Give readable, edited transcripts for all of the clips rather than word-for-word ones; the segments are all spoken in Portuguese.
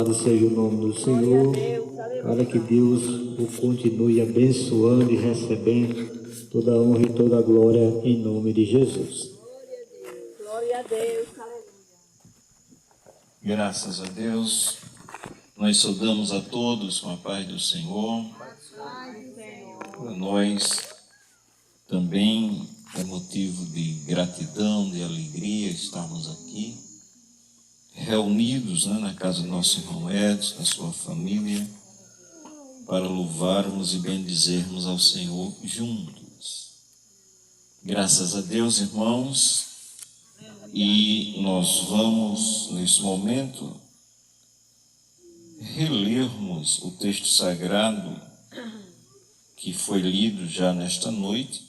Louvado seja o nome do Senhor, para que Deus o continue abençoando e recebendo toda a honra e toda a glória em nome de Jesus. Glória a Deus, aleluia. Graças a Deus, nós saudamos a todos com a paz do Senhor. Para nós também é motivo de gratidão, de alegria estarmos aqui, reunidos na casa do nosso irmão Edson, da sua família, para louvarmos e bendizermos ao Senhor juntos. Graças a Deus, irmãos, e nós vamos, nesse momento, relermos o texto sagrado que foi lido já nesta noite,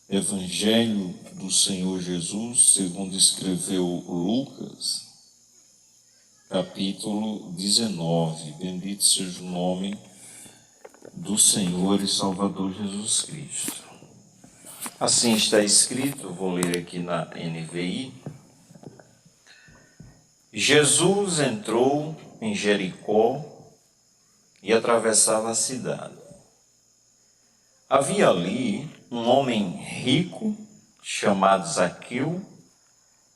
Evangelho do Senhor Jesus, segundo escreveu Lucas, capítulo 19. Bendito seja o nome do Senhor e Salvador Jesus Cristo. Assim está escrito, vou ler aqui na NVI. Jesus entrou em Jericó e atravessava a cidade. Havia ali um homem rico chamado Zaqueu,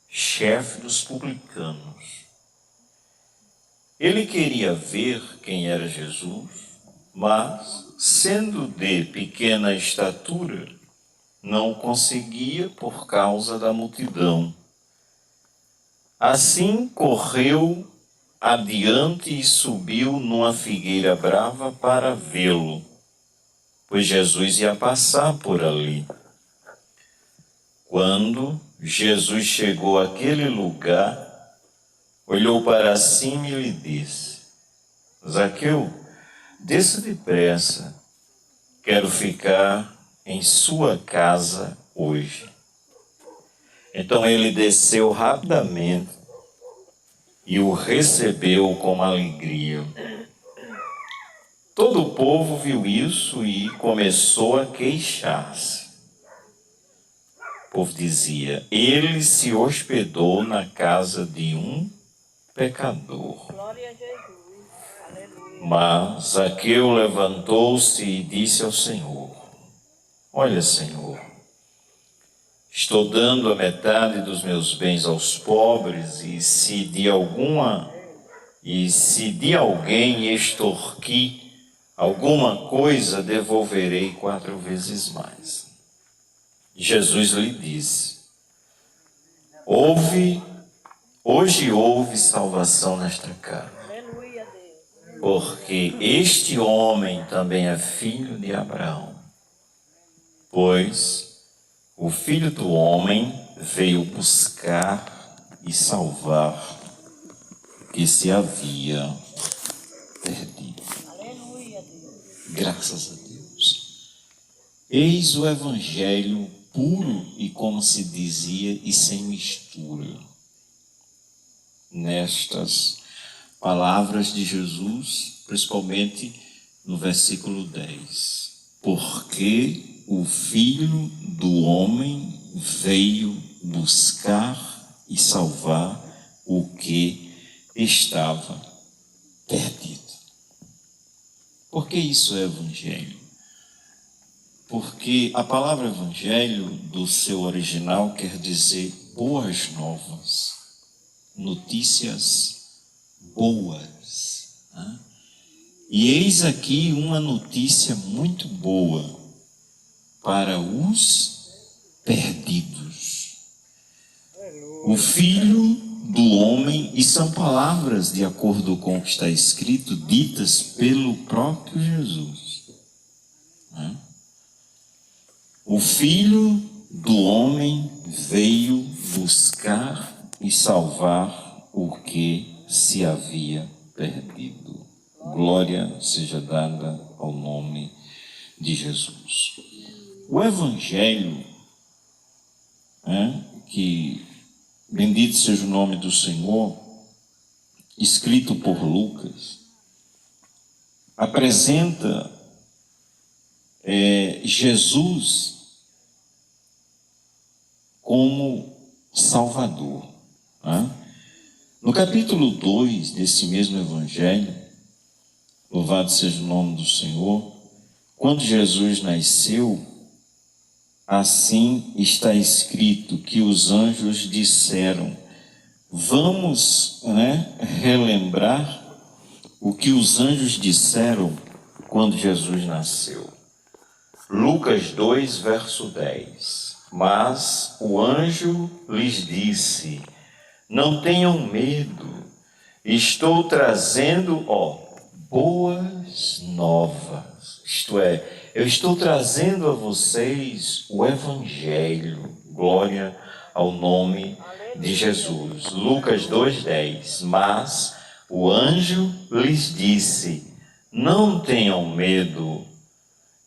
chefe dos publicanos. Ele queria ver quem era Jesus, mas, sendo de pequena estatura, não o conseguia por causa da multidão. Assim correu adiante e subiu numa figueira brava para vê-lo, pois Jesus ia passar por ali. Quando Jesus chegou àquele lugar, olhou para cima e lhe disse: Zaqueu, desça depressa, quero ficar em sua casa hoje. Então ele desceu rapidamente e o recebeu com alegria. Todo o povo viu isso e começou a queixar-se. O povo dizia: ele se hospedou na casa de um pecador. Glória a Jesus, aleluia. Mas Zaqueu levantou-se e disse ao Senhor: olha, Senhor, estou dando a metade dos meus bens aos pobres, e se de alguém extorquir alguma coisa, devolverei 4 vezes mais. Jesus lhe disse: hoje houve salvação nesta casa, Aleluia, Deus. porque este homem também é filho de Abraão. Pois o Filho do Homem veio buscar e salvar o que se havia perdido. Aleluia, Deus. Graças a Deus. Eis o Evangelho puro e, como se dizia, e sem mistura. Nestas palavras de Jesus, principalmente no versículo 10. Porque o Filho do Homem veio buscar e salvar o que estava perdido. Por que isso é Evangelho? Porque a palavra Evangelho, do seu original, quer dizer boas novas, notícias boas. Né? E eis aqui uma notícia muito boa para os perdidos. O Filho do Homem, e são palavras de acordo com o que está escrito, ditas pelo próprio Jesus. Né? O Filho do Homem veio buscar e salvar o que se havia perdido. Glória seja dada ao nome de Jesus. O Evangelho, que bendito seja o nome do Senhor, escrito por Lucas, apresenta Jesus como Salvador. No capítulo 2 desse mesmo evangelho, louvado seja o nome do Senhor, quando Jesus nasceu, assim está escrito que os anjos disseram. Vamos, relembrar o que os anjos disseram quando Jesus nasceu. Lucas 2, verso 10. Mas o anjo lhes disse: não tenham medo, estou trazendo, boas novas. Isto é, eu estou trazendo a vocês o Evangelho. Glória ao nome de Jesus. Lucas 2:10. Mas o anjo lhes disse: não tenham medo,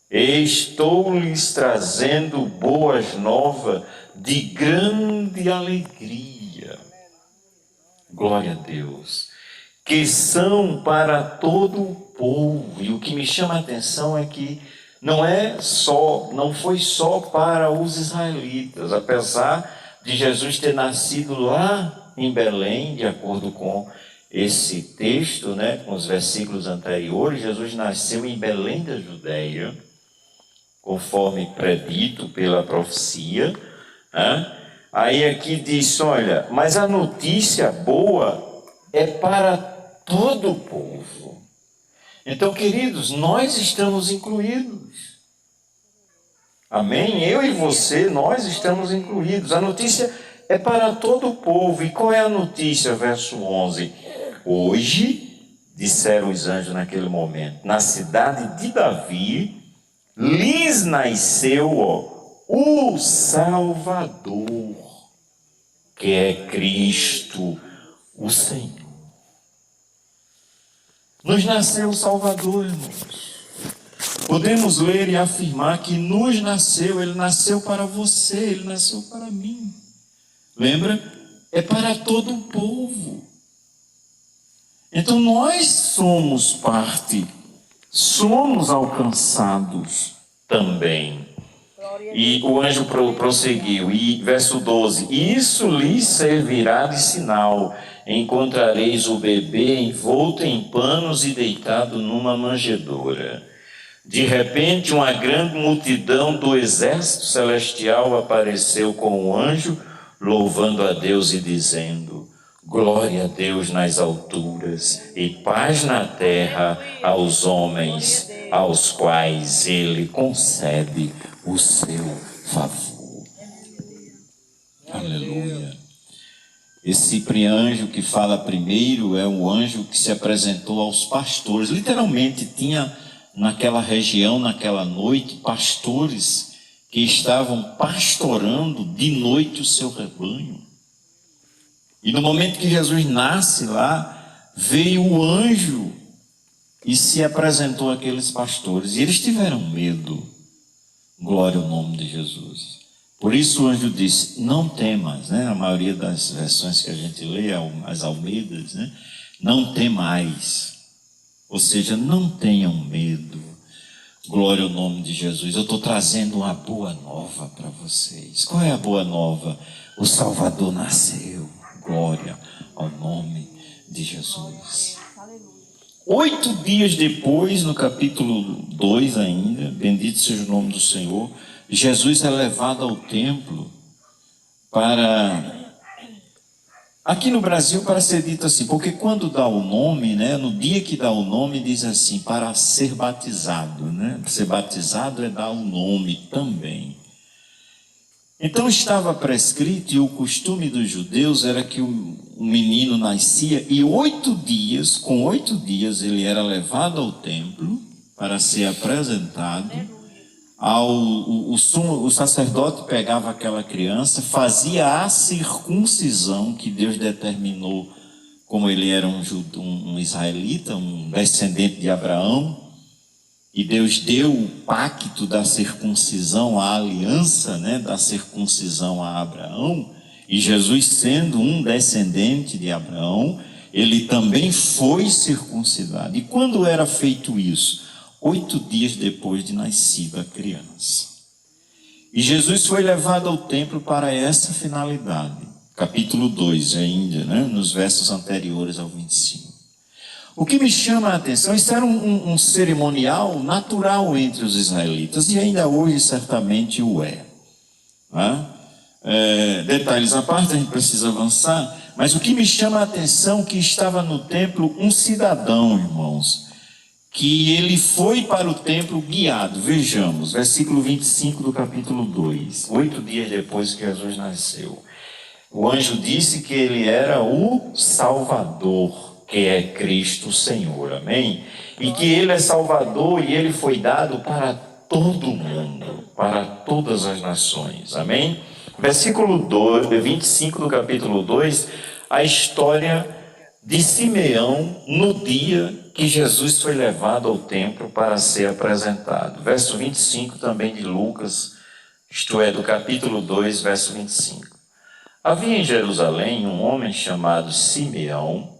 estou lhes trazendo boas novas de grande alegria. Glória a Deus. Que são para todo o povo. E o que me chama a atenção é que não foi só para os israelitas, apesar de Jesus ter nascido lá em Belém, de acordo com esse texto, com os versículos anteriores. Jesus nasceu em Belém da Judeia, conforme predito pela profecia. Aí aqui diz, olha, mas a notícia boa é para todo o povo. Então, queridos, nós estamos incluídos. Amém? Eu e você, nós estamos incluídos. A notícia é para todo o povo. E qual é a notícia? Verso 11. Hoje, disseram os anjos naquele momento, na cidade de Davi, lhes nasceu o Salvador, que é Cristo, o Senhor. Nos nasceu o Salvador, irmãos. Podemos ler e afirmar que nos nasceu, Ele nasceu para você, Ele nasceu para mim. Lembra? É para todo o povo. Então nós somos parte, somos alcançados também. E o anjo prosseguiu, e verso 12, isso lhes servirá de sinal, encontrareis o bebê envolto em panos e deitado numa manjedoura. De repente, uma grande multidão do exército celestial apareceu com o anjo, louvando a Deus e dizendo: glória a Deus nas alturas e paz na terra aos homens, aos quais Ele concede o seu favor. Aleluia. Esse anjo que fala primeiro é o anjo que se apresentou aos pastores. Literalmente tinha naquela região, naquela noite, pastores que estavam pastorando de noite o seu rebanho. E no momento que Jesus nasce lá, veio o anjo e se apresentou àqueles pastores. E eles tiveram medo. Glória ao nome de Jesus. Por isso o anjo disse, não temas, a maioria das versões que a gente lê, as Almeidas, não temais, ou seja, não tenham medo. Glória ao nome de Jesus. Eu estou trazendo uma boa nova para vocês. Qual é a boa nova? O Salvador nasceu. Glória ao nome de Jesus. 8 dias depois, no capítulo 2 ainda, bendito seja o nome do Senhor, Jesus é levado ao templo para... Aqui no Brasil, para ser dito assim, porque quando dá o nome, no dia que dá o nome, diz assim, para ser batizado, Ser batizado é dar o nome também. Então estava prescrito, e o costume dos judeus era que o menino nascia, e com 8 dias ele era levado ao templo para ser apresentado. O sacerdote pegava aquela criança, fazia a circuncisão que Deus determinou, como ele era um israelita, um descendente de Abraão, e Deus deu o pacto da circuncisão, a aliança da circuncisão a Abraão, e Jesus sendo um descendente de Abraão, ele também foi circuncidado. E quando era feito isso? 8 dias depois de nascida a criança. E Jesus foi levado ao templo para essa finalidade. capítulo 2 ainda, né? Nos versos anteriores ao 25. O que me chama a atenção, isso era um cerimonial natural entre os israelitas, e ainda hoje certamente o é. Né? Detalhes à parte, a gente precisa avançar, mas o que me chama a atenção é que estava no templo um cidadão, irmãos, que ele foi para o templo guiado. Vejamos, versículo 25 do capítulo 2, 8 dias depois que Jesus nasceu. O anjo disse que ele era o Salvador, que é Cristo Senhor, amém? E que ele é Salvador e ele foi dado para todo mundo, para todas as nações, amém? Versículo 25 do capítulo 2, a história de Simeão no dia que Jesus foi levado ao templo para ser apresentado. Verso 25 também de Lucas, isto é, do capítulo 2, verso 25. Havia em Jerusalém um homem chamado Simeão,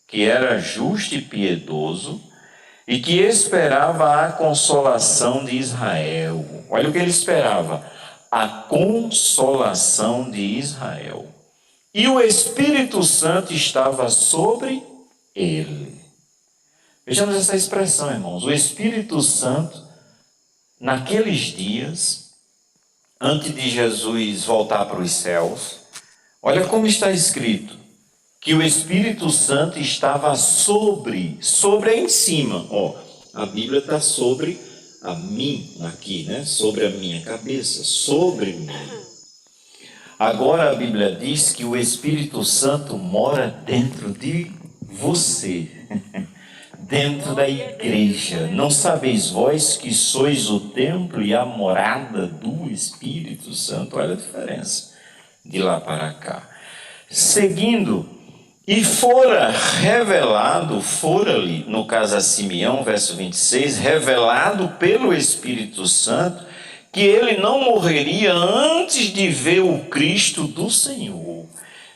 que era justo e piedoso, e que esperava a consolação de Israel. Olha o que ele esperava, a consolação de Israel. E o Espírito Santo estava sobre ele. Vejamos essa expressão, irmãos. O Espírito Santo, naqueles dias, antes de Jesus voltar para os céus, olha como está escrito, que o Espírito Santo estava sobre é em cima. Ó, a Bíblia está sobre a mim, aqui, né? Sobre a minha cabeça, sobre mim. Agora a Bíblia diz que o Espírito Santo mora dentro de você, dentro da igreja. Não sabeis vós que sois o templo e a morada do Espírito Santo? Olha a diferença de lá para cá. Seguindo, e fora ali, no caso a Simeão, verso 26, revelado pelo Espírito Santo, que ele não morreria antes de ver o Cristo do Senhor.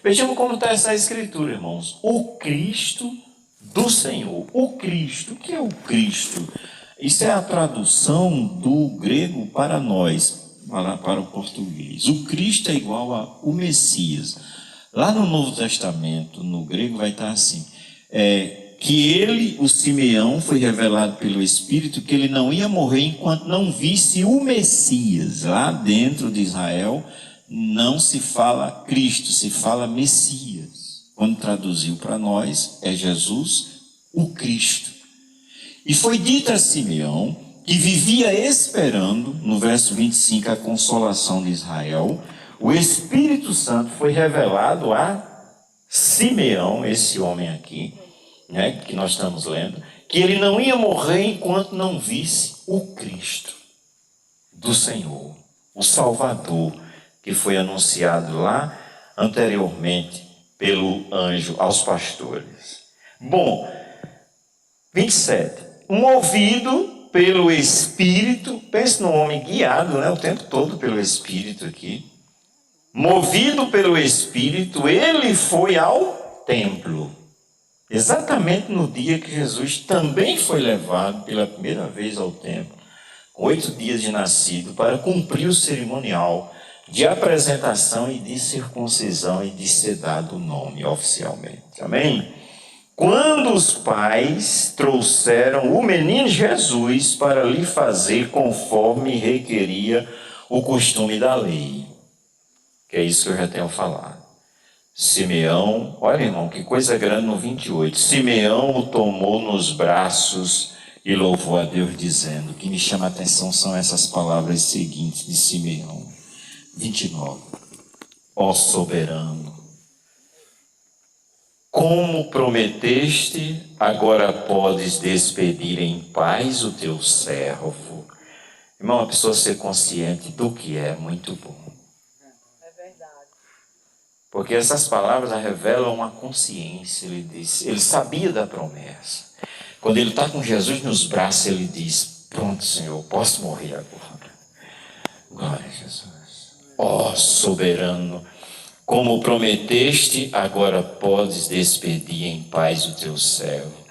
Vejamos como está essa escritura, irmãos. O Cristo do Senhor. O Cristo. O que é o Cristo? Isso é a tradução do grego para nós, para o português. O Cristo é igual a o Messias. Lá no Novo Testamento, no grego, vai estar assim, que ele, o Simeão, foi revelado pelo Espírito que ele não ia morrer enquanto não visse o Messias. Lá dentro de Israel não se fala Cristo, se fala Messias. Quando traduziu para nós, é Jesus, o Cristo. E foi dito a Simeão, que vivia esperando, no verso 25, a consolação de Israel. O Espírito Santo foi revelado a Simeão, esse homem aqui, né, que nós estamos lendo, que ele não ia morrer enquanto não visse o Cristo do Senhor, o Salvador, que foi anunciado lá anteriormente pelo anjo aos pastores. Bom, 27. Movido pelo Espírito, pense no homem guiado, né, o tempo todo pelo Espírito aqui. Movido pelo Espírito, ele foi ao templo. Exatamente no dia que Jesus também foi levado pela primeira vez ao templo, com 8 dias de nascido, para cumprir o cerimonial de apresentação e de circuncisão e de ser dado o nome oficialmente. Amém? Quando os pais trouxeram o menino Jesus para lhe fazer conforme requeria o costume da lei. Que é isso que eu já tenho falado. Simeão, olha irmão, que coisa grande no 28. Simeão o tomou nos braços e louvou a Deus dizendo, o que me chama a atenção são essas palavras seguintes de Simeão. 29. Ó soberano, como prometeste, agora podes despedir em paz o teu servo. Irmão, a pessoa ser consciente do que é muito bom. Porque essas palavras revelam uma consciência. Ele sabia da promessa. Quando ele está com Jesus nos braços, ele diz, pronto, Senhor, posso morrer agora. Glória a Jesus. Ó soberano, como prometeste, agora podes despedir em paz o teu servo.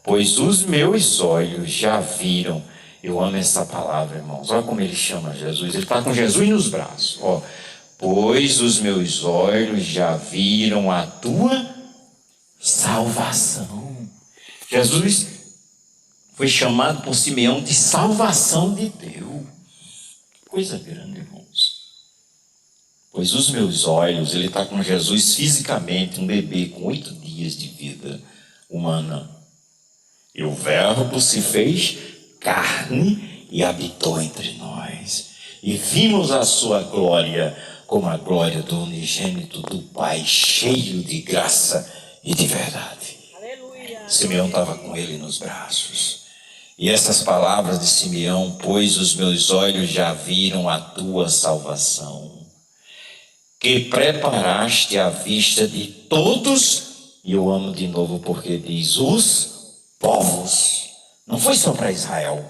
Pois os meus olhos já viram. Eu amo essa palavra, irmãos. Olha como ele chama Jesus. Ele está com Jesus nos braços. Ó. pois os meus olhos já viram a tua salvação. Jesus foi chamado por Simeão de salvação de Deus. Coisa grande, irmãos. Pois os meus olhos, ele está com Jesus fisicamente, um bebê com 8 dias de vida humana. E o Verbo se fez carne e habitou entre nós. E vimos a sua glória, como a glória do unigênito do Pai, cheio de graça e de verdade. Aleluia. Simeão estava com ele nos braços. E essas palavras de Simeão, pois os meus olhos já viram a tua salvação, que preparaste à vista de todos, e eu amo de novo porque diz os povos. Não foi só para Israel,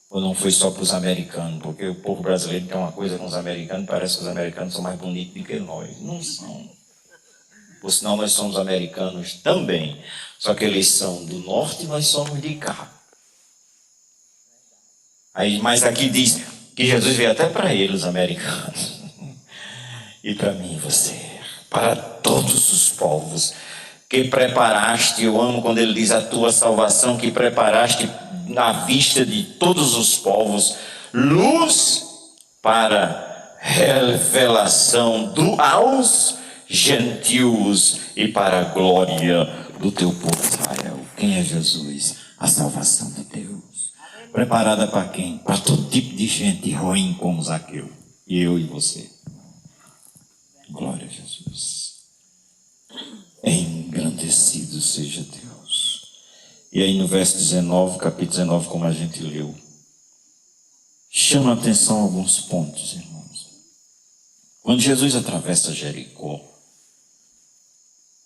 ou não foi só para os americanos, porque o povo brasileiro tem uma coisa com os americanos, parece que os americanos são mais bonitos do que nós. Não são. Por sinal, nós somos americanos também, só que eles são do norte e nós somos de cá. Aí, mas aqui diz que Jesus veio até para eles, os americanos, e para mim e você, para todos os povos, que preparaste, eu amo quando ele diz a tua salvação, que preparaste na vista de todos os povos, luz para revelação aos gentios e para a glória do teu povo Israel. Quem é Jesus? A salvação de Deus. Preparada para quem? Para todo tipo de gente ruim como Zaqueu. E eu e você. Glória a Jesus. Engrandecido seja Deus. E aí no verso 19, capítulo 19, como a gente leu, chama a atenção alguns pontos, irmãos. Quando Jesus atravessa Jericó,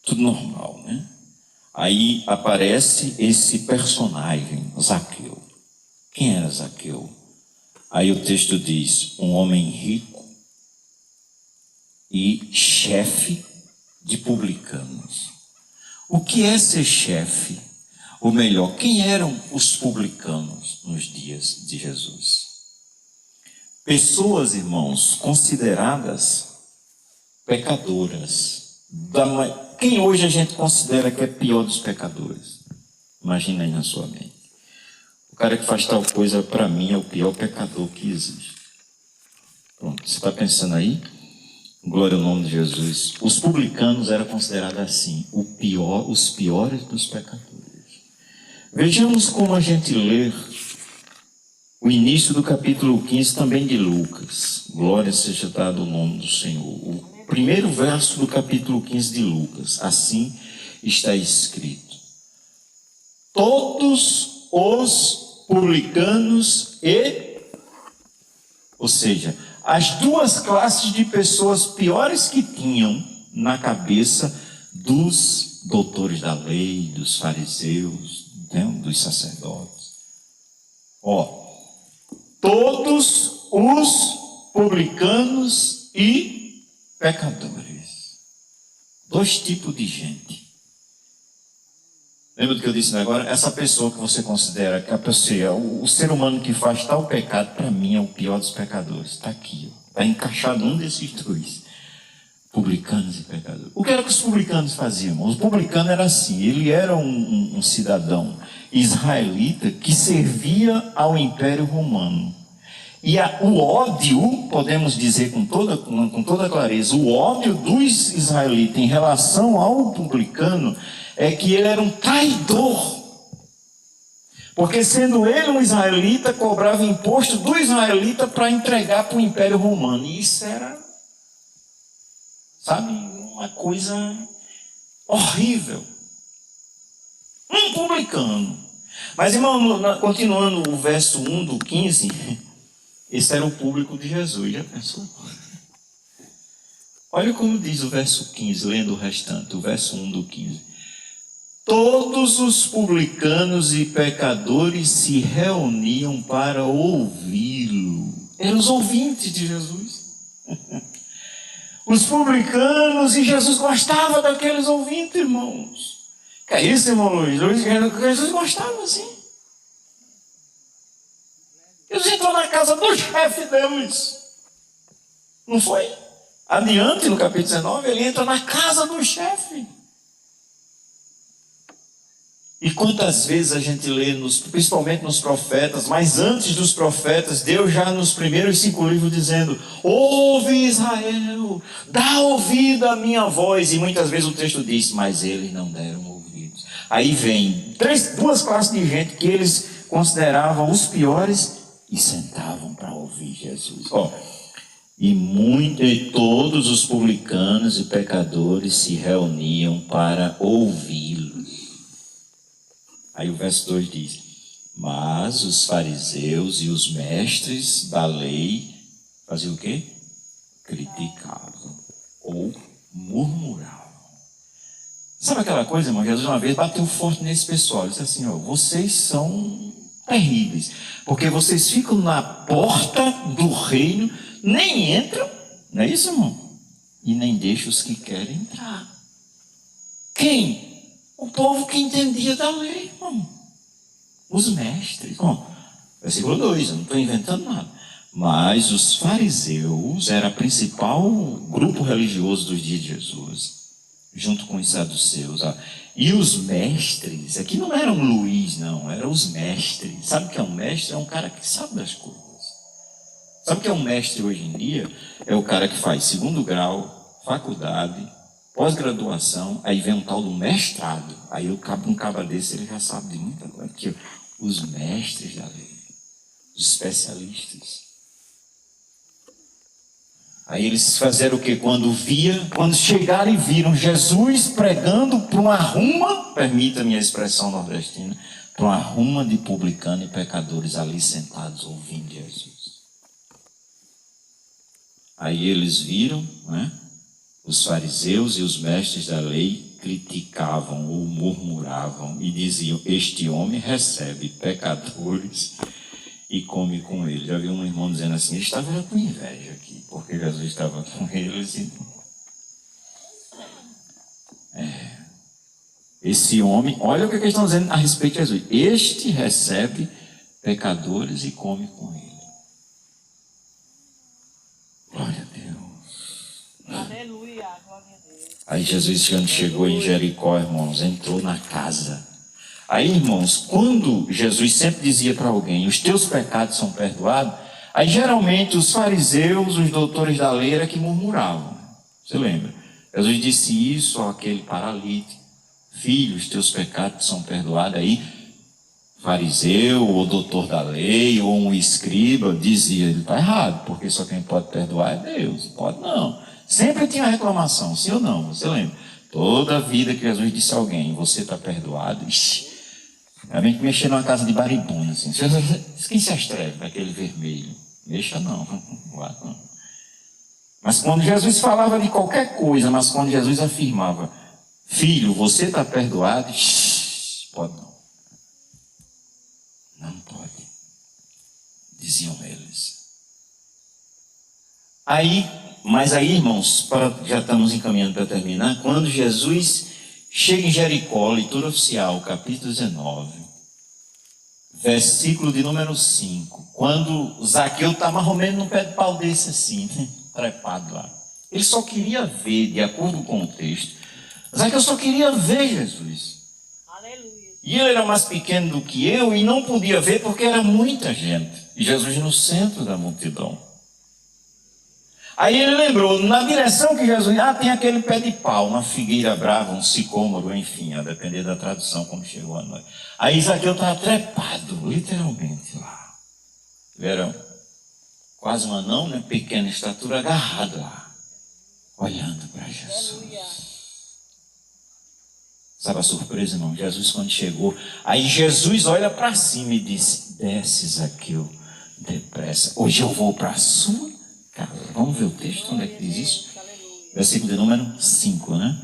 tudo normal, né? Aí aparece esse personagem, Zaqueu. Quem era Zaqueu? Aí o texto diz, um homem rico e chefe de publicanos. O que é ser chefe? Ou melhor, quem eram os publicanos nos dias de Jesus? Pessoas, irmãos, consideradas pecadoras. Quem hoje a gente considera que é pior dos pecadores? Imagina aí na sua mente. O cara que faz tal coisa, para mim, é o pior pecador que existe. Pronto, você está pensando aí? Glória ao nome de Jesus. Os publicanos eram considerados assim, os piores dos pecadores. Vejamos como a gente lê o início do capítulo 15 também de Lucas. Glória seja dado o nome do Senhor. O primeiro verso do capítulo 15 de Lucas. Assim está escrito. Todos os publicanos ou seja, as duas classes de pessoas piores que tinham na cabeça dos doutores da lei, dos fariseus, dos sacerdotes. Todos os publicanos e pecadores. 2 tipos de gente. Lembra do que eu disse agora? Essa pessoa que você considera que a pessoa, o ser humano que faz tal pecado, para mim é o pior dos pecadores. Está aqui, está encaixado um desses 2. Publicanos e pecadores. O que era que os publicanos faziam? Os publicanos era assim, ele era um cidadão israelita que servia ao Império Romano. E o ódio, podemos dizer com toda clareza, o ódio dos israelitas em relação ao publicano é que ele era um traidor. Porque sendo ele um israelita, cobrava imposto do israelita para entregar para o Império Romano. E isso era, sabe, uma coisa horrível. Um publicano. Mas, irmão, continuando o verso 1 do 15, esse era o público de Jesus, já pensou? Olha como diz o verso 15, lendo o restante, o verso 1 do 15. Todos os publicanos e pecadores se reuniam para ouvi-lo. Eram os ouvintes de Jesus. Os publicanos, e Jesus gostava daqueles ouvintes, irmãos. Que é isso, irmão Luiz? Jesus gostava assim. Jesus entrou na casa do chefe deles. Não foi? Adiante, no capítulo 19, ele entra na casa do chefe. E quantas vezes a gente lê, principalmente nos profetas, mas antes dos profetas, Deus já nos primeiros 5 livros dizendo: ouve Israel, dá ouvido à minha voz. E muitas vezes o texto diz: mas eles não deram ouvidos. Aí vem 2 classes de gente que eles consideravam os piores e sentavam para ouvir Jesus. E todos os publicanos e pecadores se reuniam para ouvi-lo. Aí o verso 2 diz: mas os fariseus e os mestres da lei faziam o quê? Criticavam ou murmuravam. Sabe aquela coisa, irmão? Jesus uma vez bateu forte nesse pessoal. Ele disse assim: vocês são terríveis, porque vocês ficam na porta do reino, nem entram, não é isso, irmão? E nem deixam os que querem entrar. Quem? O povo que entendia da lei, irmão. Os mestres. Versículo 2, eu não estou inventando nada. Mas os fariseus era o principal grupo religioso dos dias de Jesus, junto com os saduceus. E os mestres, aqui não eram Luís, não, eram os mestres. Sabe o que é um mestre? É um cara que sabe das coisas. Sabe o que é um mestre hoje em dia? É o cara que faz 2º grau, faculdade, pós-graduação, aí vem um tal do mestrado. Aí um caba desse, ele já sabe de muita coisa. Aqui, os mestres da lei, os especialistas. Aí eles fizeram o quê? Quando chegaram e viram Jesus pregando para uma ruma, permita-me a expressão nordestina, para uma ruma de publicanos e pecadores ali sentados ouvindo Jesus. Aí eles viram, né? Os fariseus e os mestres da lei criticavam ou murmuravam e diziam: este homem recebe pecadores e come com eles. Já vi um irmão dizendo assim: ele estava com inveja aqui, porque Jesus estava com eles. Esse homem, olha o que eles estão dizendo a respeito de Jesus: este recebe pecadores e come com eles. Glória a Deus. Aleluia, glória a Deus. Aí Jesus, quando chegou em Jericó, irmãos, entrou na casa. Aí, irmãos, quando Jesus sempre dizia para alguém: os teus pecados são perdoados, aí geralmente os fariseus, os doutores da lei, era que murmuravam. Você lembra? Jesus disse isso àquele paralítico: filho, os teus pecados são perdoados. Aí, fariseu, ou doutor da lei, ou um escriba, dizia: ele está errado, porque só quem pode perdoar é Deus. Pode não. Sempre tinha reclamação, sim ou não? Você lembra? Toda a vida que Jesus disse a alguém: você está perdoado. A gente mexer numa casa de baribuna, assim. Quem se atreve naquele vermelho? Mexa não. Mas quando Jesus falava de qualquer coisa, mas quando Jesus afirmava: filho, você está perdoado, pode não. Não pode, diziam eles. Mas aí, irmãos, já estamos encaminhando para terminar. Quando Jesus chega em Jericó, leitura oficial, capítulo 19, versículo de número 5. Quando Zaqueu está mais ou menos num pé de pau desse assim, trepado lá. Ele só queria ver, de acordo com o texto, Zaqueu só queria ver Jesus. E ele era mais pequeno do que eu e não podia ver porque era muita gente. E Jesus no centro da multidão. Aí ele lembrou, na direção que Jesus... tem aquele pé de pau, uma figueira brava, um sicômoro, enfim, a depender da tradução, como chegou a nós. Aí Zaqueu estava trepado, literalmente lá. Verão, quase um anão, né? Pequena estatura, agarrado lá, olhando para Jesus. Sabe a surpresa, irmão? Jesus, quando chegou, aí Jesus olha para cima e disse: desce, Zaqueu, depressa. Hoje eu vou para a sua casa. Vamos ver o texto, onde é que diz isso? Versículo de número 5, né?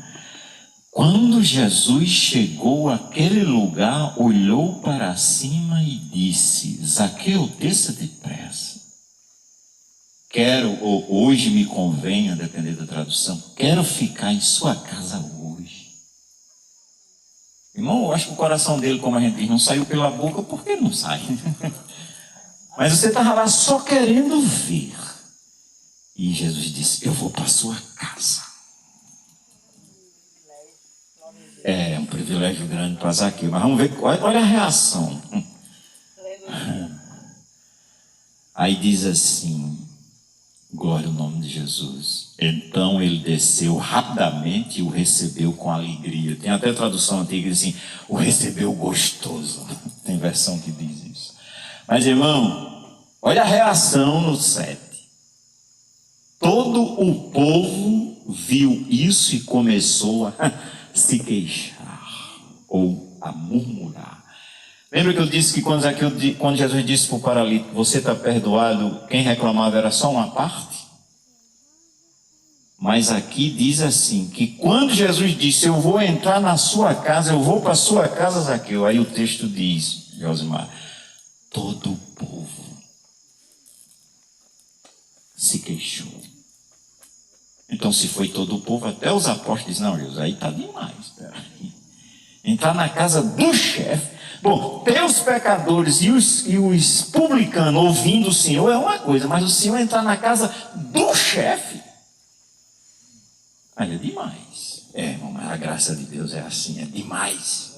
Quando Jesus chegou àquele lugar, olhou para cima e disse: Zaqueu, desça depressa. Ou hoje me convém, a depender da tradução, quero ficar em sua casa hoje. Irmão, eu acho que o coração dele, como a gente diz, não saiu pela boca, por que não sai? Mas você estava lá só querendo ver. E Jesus disse, eu vou para a sua casa. É um privilégio grande para Zaqueu. Mas vamos ver, olha a reação. Aí diz assim, glória ao nome de Jesus. Então ele desceu rapidamente e o recebeu com alegria. Tem até tradução antiga assim, o recebeu gostoso. Tem versão que diz isso. Mas irmão, olha a reação no 7. Todo o povo viu isso e começou a se queixar ou a murmurar. Lembra que eu disse que quando Jesus disse para o paralítico, você está perdoado, quem reclamava era só uma parte? Mas aqui diz assim, que quando Jesus disse, eu vou entrar na sua casa, eu vou para a sua casa, Zaqueu. Aí o texto diz, Josimar, todo o povo se queixou. Então se foi todo o povo, até os apóstolos, não, Jesus, aí está demais. Peraí. Entrar na casa do chefe. Bom, ter os pecadores e os publicanos ouvindo o Senhor é uma coisa, mas o Senhor entrar na casa do chefe, aí é demais. Irmão, mas a graça de Deus é assim, é demais.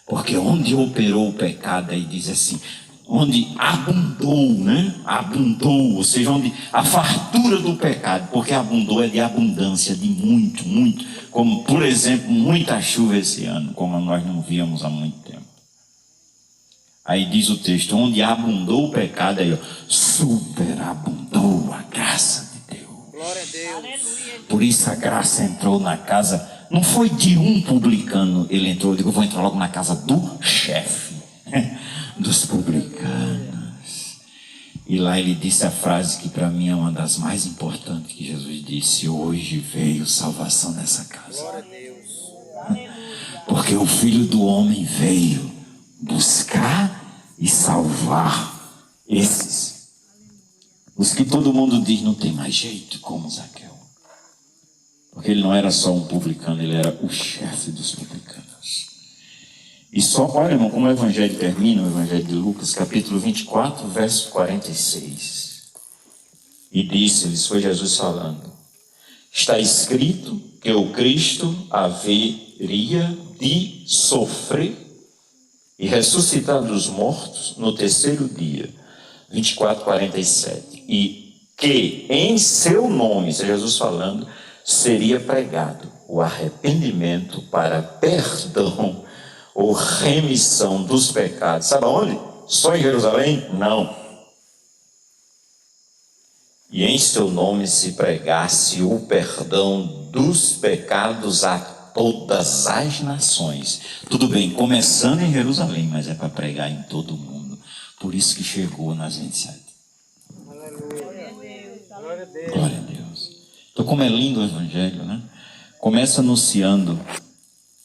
Porque onde operou o pecado, aí diz assim, onde abundou, né? Abundou, ou seja, onde a fartura do pecado, porque abundou é de abundância, de muito, muito, como por exemplo, muita chuva esse ano, como nós não víamos há muito tempo. Aí diz o texto, onde abundou o pecado, aí ó, superabundou a graça de Deus. Glória a Deus. Por isso a graça entrou na casa, não foi de um publicano, ele entrou, eu digo, eu vou entrar logo na casa do chefe, dos publicanos. E lá ele disse a frase que para mim é uma das mais importantes que Jesus disse, hoje veio salvação nessa casa. Glória a Deus. Porque o Filho do Homem veio buscar e salvar esses. Os que todo mundo diz não tem mais jeito, como Zaqueu. Porque ele não era só um publicano, ele era o chefe dos publicanos. E só, olha irmão, como o Evangelho termina, o Evangelho de Lucas, capítulo 24, verso 46. E disse-lhes, foi Jesus falando, está escrito que o Cristo haveria de sofrer e ressuscitar dos mortos no terceiro dia, 24, 47. E que em seu nome, isso é Jesus falando, seria pregado o arrependimento para perdão ou remissão dos pecados. Sabe aonde? Só em Jerusalém? Não. E em seu nome se pregasse o perdão dos pecados a todas as nações. Tudo bem, começando em Jerusalém, mas é para pregar em todo o mundo. Por isso que chegou nas 27. Glória a Deus. Glória a Deus. Então, como é lindo o Evangelho, né? Começa anunciando,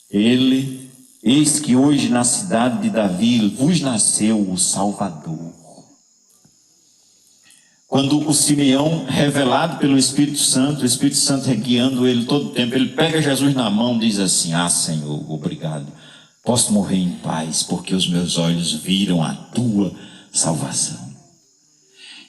eis que hoje na cidade de Davi vos nasceu o Salvador. Quando o Simeão, revelado pelo Espírito Santo, o Espírito Santo guiando ele todo o tempo, ele pega Jesus na mão e diz assim, Senhor, obrigado, posso morrer em paz, porque os meus olhos viram a tua salvação.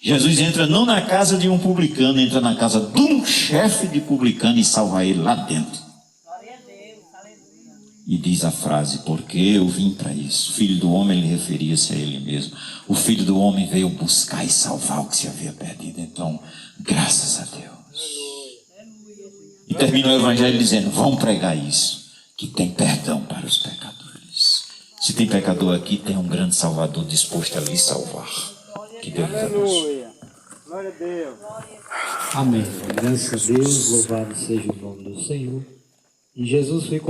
Jesus entra não na casa de um publicano, entra na casa de um chefe de publicano e salva ele lá dentro. Glória a Deus. Aleluia. E diz a frase, porque eu vim para isso. O Filho do Homem, ele referia-se a ele mesmo. O Filho do Homem veio buscar e salvar o que se havia perdido. Então, graças a Deus. E termina o Evangelho dizendo, vão pregar isso, que tem perdão para os pecadores. Se tem pecador aqui, tem um grande Salvador disposto a lhe salvar. Que Deus nos abençoe. Glória a Deus. Amém. Graças a Deus, louvado seja o nome do Senhor. E Jesus foi